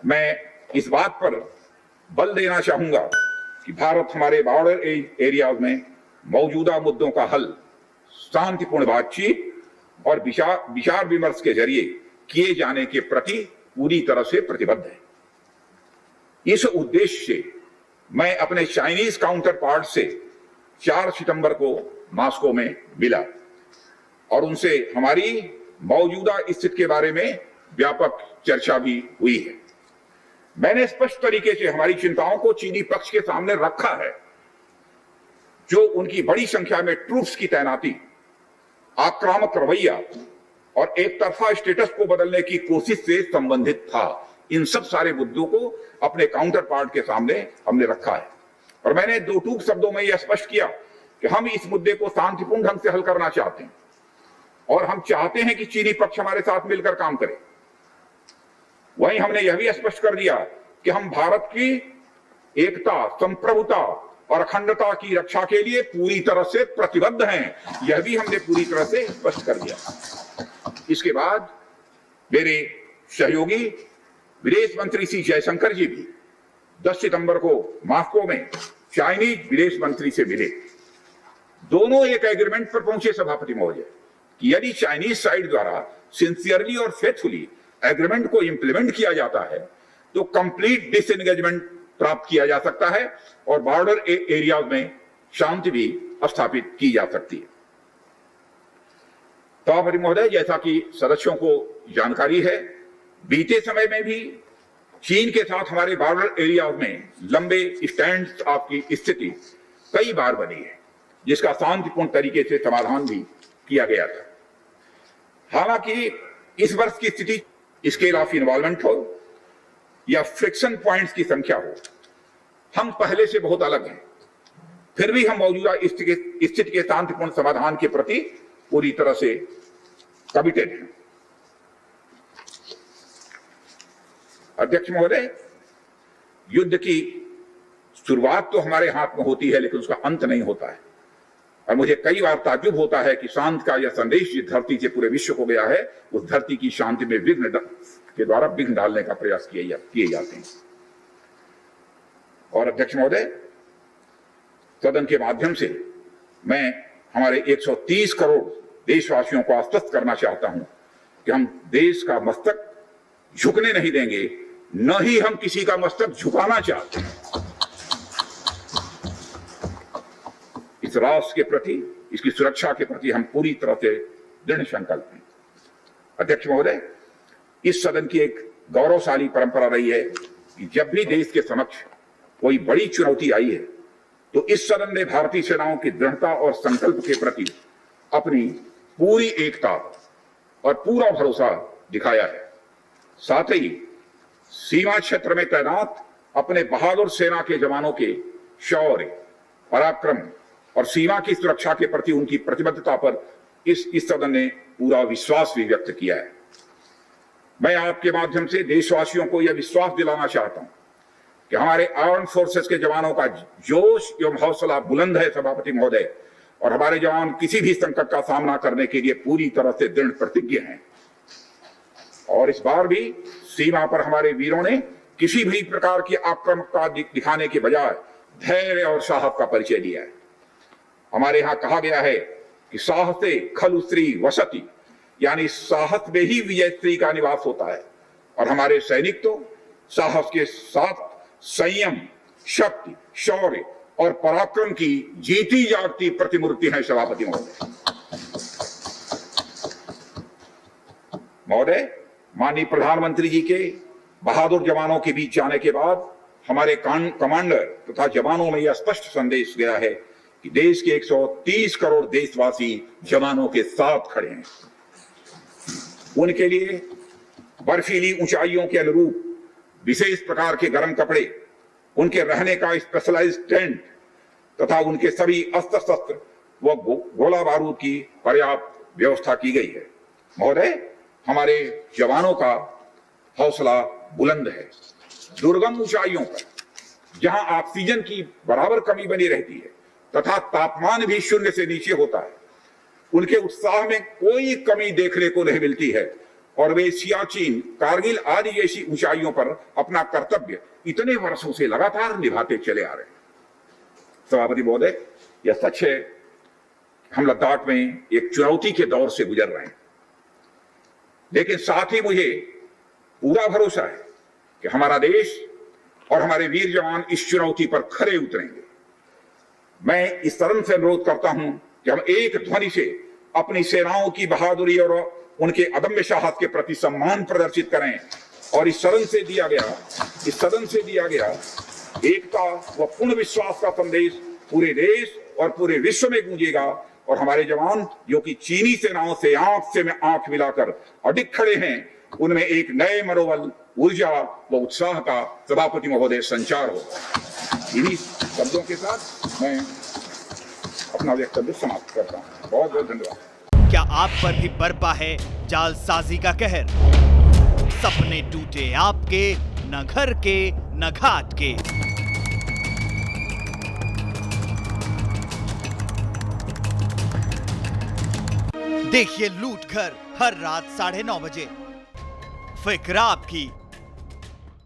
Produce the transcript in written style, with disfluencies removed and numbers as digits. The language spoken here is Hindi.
मैं इस बात पर बल देना चाहूंगा कि भारत हमारे बॉर्डर एरियाज में मौजूदा मुद्दों का हल शांतिपूर्ण बातचीत और विचार विमर्श के जरिए किए जाने के प्रति पूरी तरह से प्रतिबद्ध है। इस उद्देश्य से मैं अपने चाइनीज काउंटर पार्ट से 4 सितंबर को मॉस्को में मिला और उनसे हमारी मौजूदा स्थिति के बारे में व्यापक चर्चा भी हुई है। मैंने स्पष्ट तरीके से हमारी चिंताओं को चीनी पक्ष के सामने रखा है, जो उनकी बड़ी संख्या में ट्रूप्स की तैनाती, आक्रामक रवैया और एक तरफा स्टेटस को बदलने की कोशिश से संबंधित था। इन सब सारे मुद्दों को अपने काउंटर पार्ट के सामने हमने रखा है और मैंने 2 टूक शब्दों में यह स्पष्ट किया कि हम इस मुद्दे को शांतिपूर्ण ढंग से हल करना चाहते हैं और हम चाहते हैं कि चीनी पक्ष हमारे साथ मिलकर काम करे। वहीं हमने यह भी स्पष्ट कर दिया कि हम भारत की एकता, संप्रभुता और अखंडता की रक्षा के लिए पूरी तरह से प्रतिबद्ध हैं। यह भी हमने पूरी तरह से स्पष्ट कर दिया। इसके बाद मेरे सहयोगी विदेश मंत्री श्री जयशंकर जी भी 10 सितंबर को मॉस्को में चाइनीज विदेश मंत्री से मिले। दोनों एक एग्रीमेंट पर पहुंचे सभापति महोदय कि यदि चाइनीज साइड द्वारा सिंसियरली और फेथफुली एग्रीमेंट को इंप्लीमेंट किया जाता है तो कंप्लीट डिसएंगेजमेंट प्राप्त किया जा सकता है और बॉर्डर एरियाज में शांति भी स्थापित की जा सकती है। सभापति महोदय, जैसा कि सदस्यों को जानकारी है, बीते समय में भी चीन के साथ हमारे बॉर्डर एरियाज में लंबे स्टैंड ऑफ की स्थिति कई बार बनी है, जिसका शांतिपूर्ण तरीके से समाधान भी किया गया था। हालांकि इस वर्ष की स्थिति स्केल ऑफ इन्वॉल्वमेंट हो या फ्रिक्शन पॉइंट्स की संख्या हो, हम पहले से बहुत अलग हैं। फिर भी हम मौजूदा स्थिति के शांतिपूर्ण समाधान के प्रति पूरी तरह से कमिटेड हैं। अध्यक्ष महोदय, युद्ध की शुरुआत तो हमारे हाथ में होती है, लेकिन उसका अंत नहीं होता है और मुझे कई बार ताज्जुब होता है कि शांति का यह संदेश जिस धरती से पूरे विश्व को गया है, उस धरती की शांति में विघ्न के द्वारा विघ्न डालने का प्रयास किए जाते हैं। और अध्यक्ष महोदय, सदन के माध्यम से मैं हमारे 130 करोड़ देशवासियों को आश्वस्त करना चाहता हूं कि हम देश का मस्तक झुकने नहीं देंगे, न ही हम किसी का मस्तक झुकाना चाहते हैं। इस राष्ट्र के प्रति, इसकी सुरक्षा के प्रति हम पूरी तरह से दृढ़ संकल्प हैं। अध्यक्ष महोदय, इस सदन की एक गौरवशाली परंपरा रही है कि जब भी देश के समक्ष कोई बड़ी चुनौती आई है तो इस सदन ने भारतीय सेनाओं की दृढ़ता और संकल्प के प्रति अपनी पूरी एकता और पूरा भरोसा दिखाया है। साथ ही सीमा क्षेत्र में तैनात अपने बहादुर सेना के जवानों के शौर्य, पराक्रम और सीमा की सुरक्षा के प्रति उनकी प्रतिबद्धता पर इस सदन ने पूरा विश्वास भी व्यक्त किया है। मैं आपके माध्यम से देशवासियों को यह विश्वास दिलाना चाहता हूं कि हमारे आर्म्ड फोर्सेस के जवानों का जोश एवं हौसला बुलंद है सभापति महोदय, और हमारे जवान किसी भी संकट का सामना करने के लिए पूरी तरह से दृढ़ प्रतिज्ञ हैं। और इस बार भी सीमा पर हमारे वीरों ने किसी भी प्रकार की आक्रामकता दिखाने के बजाय धैर्य और साहस का परिचय दिया है। हमारे यहाँ कहा गया है कि साहसे खलु श्री वसति, यानी साहस में ही विजय श्री का निवास होता है, और हमारे सैनिक तो साहस के साथ संयम, शक्ति, शौर्य और पराक्रम की जीती जागती प्रतिमूर्ति है सभापति महोदय। महोदय, माननीय प्रधानमंत्री जी के बहादुर जवानों के बीच जाने के बाद हमारे कमांडर तथा जवानों में यह स्पष्ट संदेश गया है कि देश के 130 करोड़ देशवासी जवानों के साथ खड़े हैं। उनके लिए बर्फीली ऊंचाइयों के अनुरूप विशेष प्रकार के गर्म कपड़े, उनके रहने का स्पेशलाइज्ड टेंट तथा उनके सभी अस्त्र शस्त्र व गोला बारूद की पर्याप्त व्यवस्था की गई है। महोदय, हमारे जवानों का हौसला बुलंद है। दुर्गम ऊंचाइयों पर जहां ऑक्सीजन की बराबर कमी बनी रहती है तथा तापमान भी 0 से नीचे होता है, उनके उत्साह में कोई कमी देखने को नहीं मिलती है और वे सियाचिन, कारगिल आदि जैसी ऊंचाइयों पर अपना कर्तव्य इतने वर्षों से लगातार निभाते चले आ रहे हैं। सभापति महोदय, यह सच है हम लद्दाख में एक चुनौती के दौर से गुजर रहे हैं, लेकिन साथ ही मुझे पूरा भरोसा है कि हमारा देश और हमारे वीर जवान इस चुनौती पर खरे उतरेंगे। मैं इस सदन से अनुरोध करता हूं कि हम एक ध्वनि से अपनी सेनाओं की बहादुरी और उनके अदम्य साहस के प्रति सम्मान प्रदर्शित करें और इस सदन से दिया गया एकता व पूर्ण विश्वास का संदेश पूरे देश और पूरे विश्व में गूंजेगा और हमारे जवान जो कि चीनी सेनाओं से आंख मिलाकर अडिग खड़े हैं, उनमें एक नए मनोबल, ऊर्जा व उत्साह का सभापति महोदय संचार होगा। इन्हीं शब्दों के साथ मैं अपना वक्तव्य समाप्त करता हूँ। बहुत बहुत धन्यवाद। क्या आप पर भी बरपा है जालसाजी का कहर? सपने टूटे आपके, न घर के न घाट के। देखिए लूट घर हर रात 9:30 बजे। फिक्र आपकी,